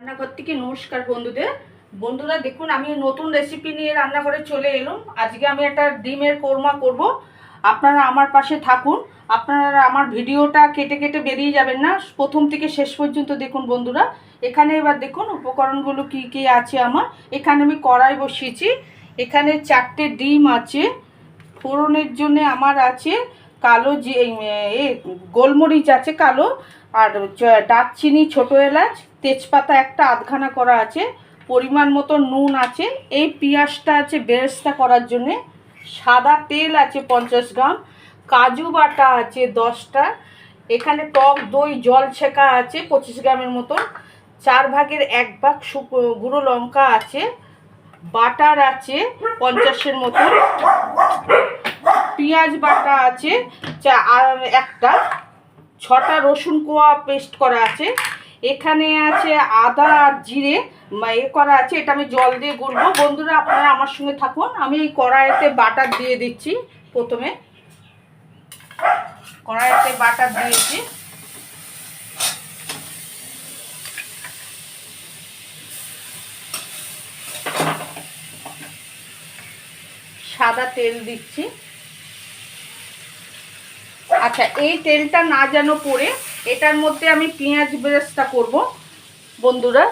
রান্নাঘর থেকে নমস্কার বন্ধুরা দেখুন আমি নতুন রেসিপি নিয়ে রান্নাঘরে চলে এলাম। আজকে আমি একটা ডিমের কোরমা করব। আপনারা আমার পাশে থাকুন। আপনারা আমার ভিডিওটা কেটে কেটে বেরিয়ে যাবেন না, প্রথম থেকে শেষ পর্যন্ত দেখুন বন্ধুরা। এখানে এবার দেখুন উপকরণগুলো কি কি আছে আমার। এখানে আমি কড়াই বসিয়েছি, এখানে 4টে ডিম আছে। ফোড়নের জন্য আমার আছে কালো গোলমরিচ আছে কালো, আর দারচিনি, ছোটো এলাচ, তেজপাতা একটা আধখানা করা আছে, পরিমাণ মতো নুন আছে, এই পেঁয়াজটা আছে বেরেস্তা করার জন্যে, সাদা তেল আছে 50 গ্রাম, কাজু বাটা আছে 10টা, এখানে টক দই জল ছেঁকা আছে 25 গ্রামের মতন, 1/4 ভাগ গুঁড়ো লঙ্কা আছে, বাটার আছে 50-এর মতন, পেঁয়াজ বাটা আছে একটা, 6টা রসুন কোয়া পেস্ট করা আছে, এখানে আছে আদা আর জিরে করা আছে। এটা আমি জল দিয়ে গুলবো। বন্ধুরা আপনারা আমার সঙ্গে থাকুন। আমি এই কড়াইতে বাটার দিয়ে দিচ্ছি। প্রথমে কড়াইতে বাটার দিয়েছি, সাদা তেল দিচ্ছি। আচ্ছা, এই তেলটা না যেন পড়ে, এটার মধ্যে আমি পেঁয়াজ বেরেস্তা করব বন্ধুরা।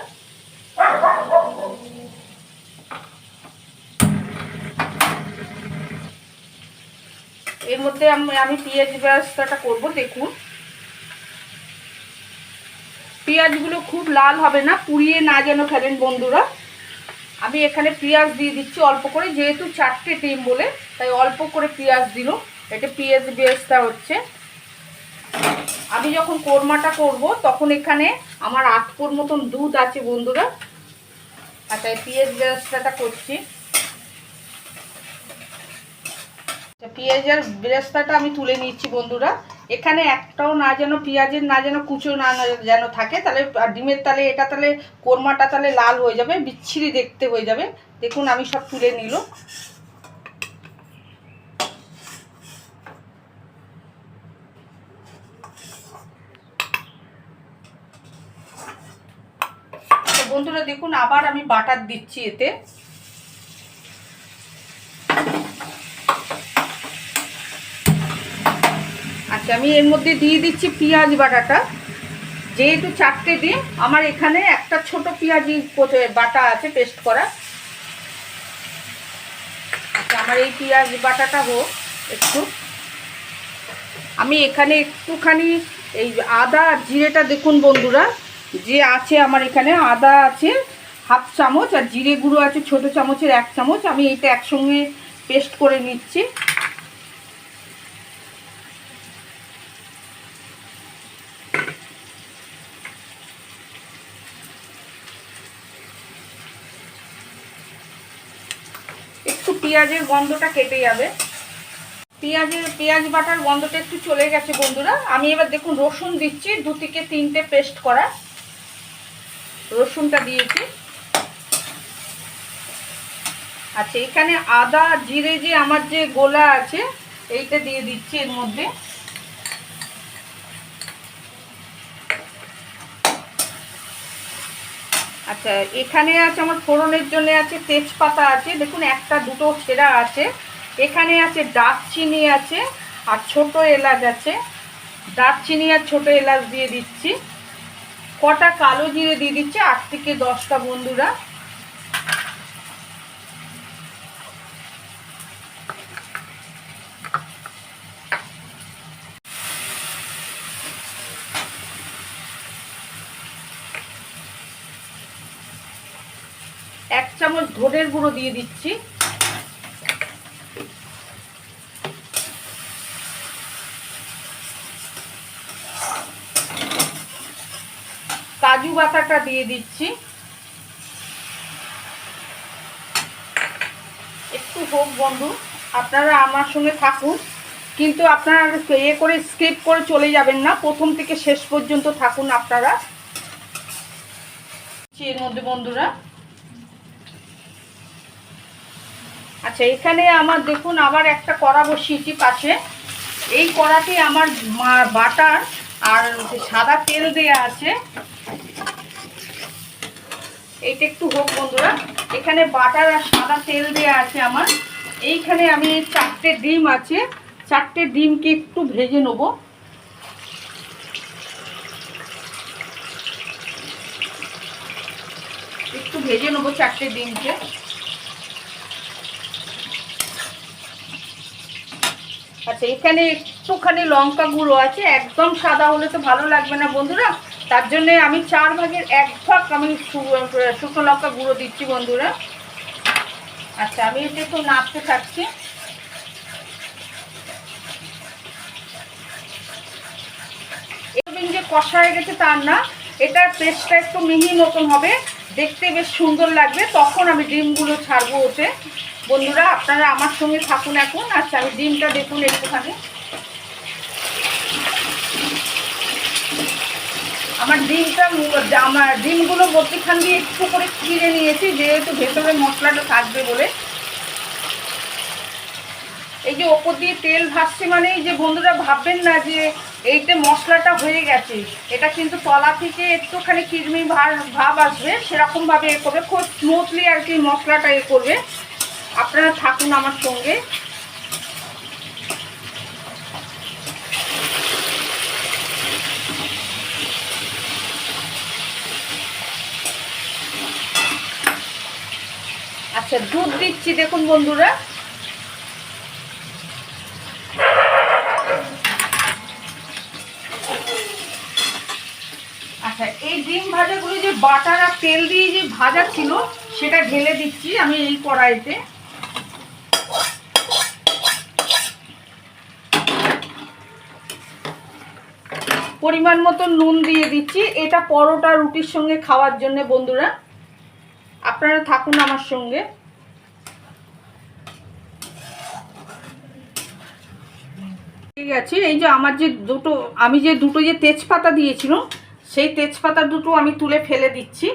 এর মধ্যে আমি পেঁয়াজ বেরেস্তাটা করব। দেখুন পেঁয়াজগুলো খুব লাল হবে না, পুড়িয়ে না যেন ফেলেন বন্ধুরা। আমি এখানে পেঁয়াজ দিয়ে দিচ্ছি অল্প করে, যেহেতু 4টে ডিম বলে তাই অল্প করে পেঁয়াজ দিল। এটা পেঁয়াজ বেরেস্তা হচ্ছে। আমি যখন কোরমাটা করব তখন এখানে আমার 8 পোর মতন দুধ আছে বন্ধুরা। আচ্ছা, পেঁয়াজ বেরেস্তাটা করছি। পেঁয়াজের বেরেস্তাটা আমি তুলে নিচ্ছি বন্ধুরা। এখানে একটাও না যেন পেঁয়াজের না যেন কুচো না যেন থাকে, তাহলে ডিমের তালে এটা তাহলে কোরমাটা তাহলে লাল হয়ে যাবে, বিচ্ছিরি দেখতে হয়ে যাবে। দেখুন আমি সব তুলে নিল। বন্ধুরা দেখুন আবার আমি বাটার দিচ্ছি এতে। আচ্ছা, আমি এর মধ্যে দিয়ে দিচ্ছি পেঁয়াজ বাটাটা। যেহেতু 4টে ডিম, আমার এখানে একটা ছোট পেঁয়াজি বাটা আছে পেস্ট করা। আচ্ছা, আমার এই পেঁয়াজ বাটাটা হোক একটু। আমি এখানে একটুখানি এই আদা আর জিরেটা দেখুন বন্ধুরা, যে আছে আমার এখানে আদা আছে 1/2 চামচ আর জিরে গুঁড়ো আছে ছোট চামচের 1 চামচ। আমি এইটা একসঙ্গে পেস্ট করে নিচ্ছি। একটু পেঁয়াজের গন্ধটা কেটে যাবে। পেঁয়াজ বাটার গন্ধটা একটু চলে গেছে বন্ধুরা। আমি এবার দেখুন রসুন দিচ্ছি, 2 থেকে 3টে পেস্ট করা রসুনটা দিয়েছি। আচ্ছা, এখানে আদা জিরে যে আমার যে গোলা আছে এইটা দিয়ে দিচ্ছি এর মধ্যে। আচ্ছা, এখানে আছে আমার ফোড়নের জন্য আছে তেজপাতা আছে, দেখুন 1টা 2টো ছেঁড়া আছে, এখানে আছে দারচিনি আছে আর ছোট এলাচ আছে। দারচিনি আর ছোট এলাচ দিয়ে দিচ্ছি। কটা কালো জিরে দিয়ে দিচ্ছি 8 থেকে 10টা বন্ধুরা। এক চামচ ধনের গুঁড়ো দিয়ে দিচ্ছি। কাজু বাটাটা দিয়ে দিচ্ছি। একটু হোক বন্ধু, আপনারা আমার সঙ্গে থাকুন, কিন্তু আপনারা করে স্কিপ করে চলে যাবেন না, প্রথম থেকে শেষ পর্যন্ত থাকুন আপনারা। এর মধ্যে বন্ধুরা আচ্ছা, এখানে আমার দেখুন আবার একটা কড়া বসিয়েছি পাশে। এই কড়াটি আমার বাটার আর সাদা তেল দেয়া আছে। এইটা একটু হোক বন্ধুরা। এখানে বাটার আর সাদা তেল দেওয়া আছে আমার। এইখানে আমি 4টে ডিম আছে, 4টে ডিমকে একটু ভেজে নেব। একটু ভেজে নেবো 4টে ডিমকে। আচ্ছা, এখানে একটুখানি লঙ্কা গুঁড়ো আছে, একদম সাদা হলে তো ভালো লাগবে না বন্ধুরা, তার জন্য আমি 4 ভাগের 1 ভাগ আমি শুকনো লঙ্কা গুঁড়ো দিচ্ছি বন্ধুরা। আচ্ছা, আমি এটা একটু নাড়তে থাকছি। যে কষা হয়ে গেছে তার না, এটা পেস্টটা একটু মিহি মতন হবে, দেখতে বেশ সুন্দর লাগবে, তখন আমি ডিমগুলো ছাড়বো ওতে বন্ধুরা। আপনারা আমার সঙ্গে থাকুন এখন। আচ্ছা, আমি ডিমটা দেখুন একটুখানি, আমার ডিমগুলো মধ্যখান দিয়ে একটু করে চিড়ে নিয়েছি, যেহেতু ভেতরে মশলাটা থাকবে বলে। এই যে ওপর দিয়ে তেল ভাসছে মানে এই যে বন্ধুরা ভাববেন না যে এইতে মশলাটা হয়ে গেছে, এটা কিন্তু তলা থেকে একটুখানি কিরমি ভাব আসবে, সেরকমভাবে এ করবে, খুব স্মুথলি আর কি মশলাটা এ করবে। আপনারা থাকুন আমার সঙ্গে। আচ্ছা, দুধ দিচ্ছি দেখুন বন্ধুরা। আচ্ছা, এই ডিম ভাজাগুলো যে বাটার আর তেল দিয়ে যে ভাজা ছিল সেটা ঢেলে দিচ্ছি আমি এই কড়াইতে। পরিমাণ মতো নুন দিয়ে দিচ্ছি, এটা পরোটা রুটির সঙ্গে খাওয়ার জন্য বন্ধুরা। আপনারা থাকুন আমার সঙ্গে। ঠিক আছে, এই যে আমার যে দুটো যে তেজপাতা দিয়েছিলাম, সেই তেজপাতা দুটো আমি তুলে ফেলে দিচ্ছি।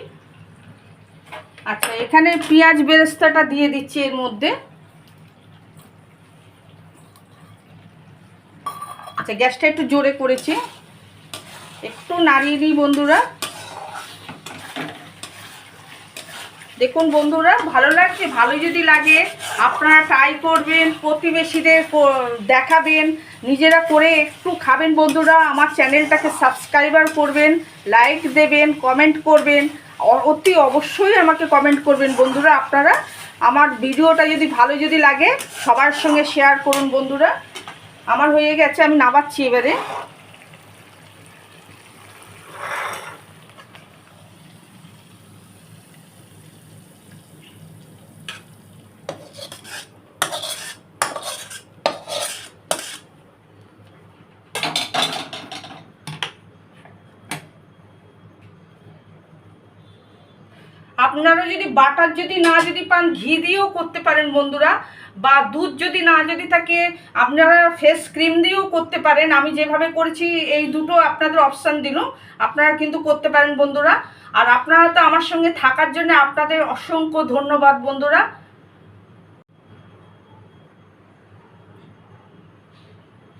আচ্ছা, এখানে পেঁয়াজ বেরেস্তাটা দিয়ে দিচ্ছি এর মধ্যে। আচ্ছা, গ্যাসটা একটু জোরে করেছি, একটু নাড়িয়ে দিই বন্ধুরা। দেখুন বন্ধুরা, ভালো লাগছে? ভালো যদি লাগে আপনারা ট্রাই করবেন, প্রতিবেশীদের দেখাবেন, নিজেরা করে একটু খাবেন বন্ধুরা। আমার চ্যানেলটাকে সাবস্ক্রাইবার করবেন, লাইক দেবেন, কমেন্ট করবেন, অতি অবশ্যই আমাকে কমেন্ট করবেন বন্ধুরা। আপনারা আমার ভিডিওটা যদি লাগে সবার সঙ্গে শেয়ার করুন বন্ধুরা। আমার হয়ে গেছে, আমি নামাচ্ছি এবারে। আপনারা যদি বাটার যদি পান, ঘি দিয়েও করতে পারেন বন্ধুরা, বা দুধ যদি থাকে আপনারা ফেস ক্রিম দিয়েও করতে পারেন। আমি যেভাবে করেছি এই দুটো আপনাদের অপশান দিলাম, আপনারা কিন্তু করতে পারেন বন্ধুরা। আর আপনারা তো আমার সঙ্গে থাকার জন্য আপনাদের অসংখ্য ধন্যবাদ বন্ধুরা।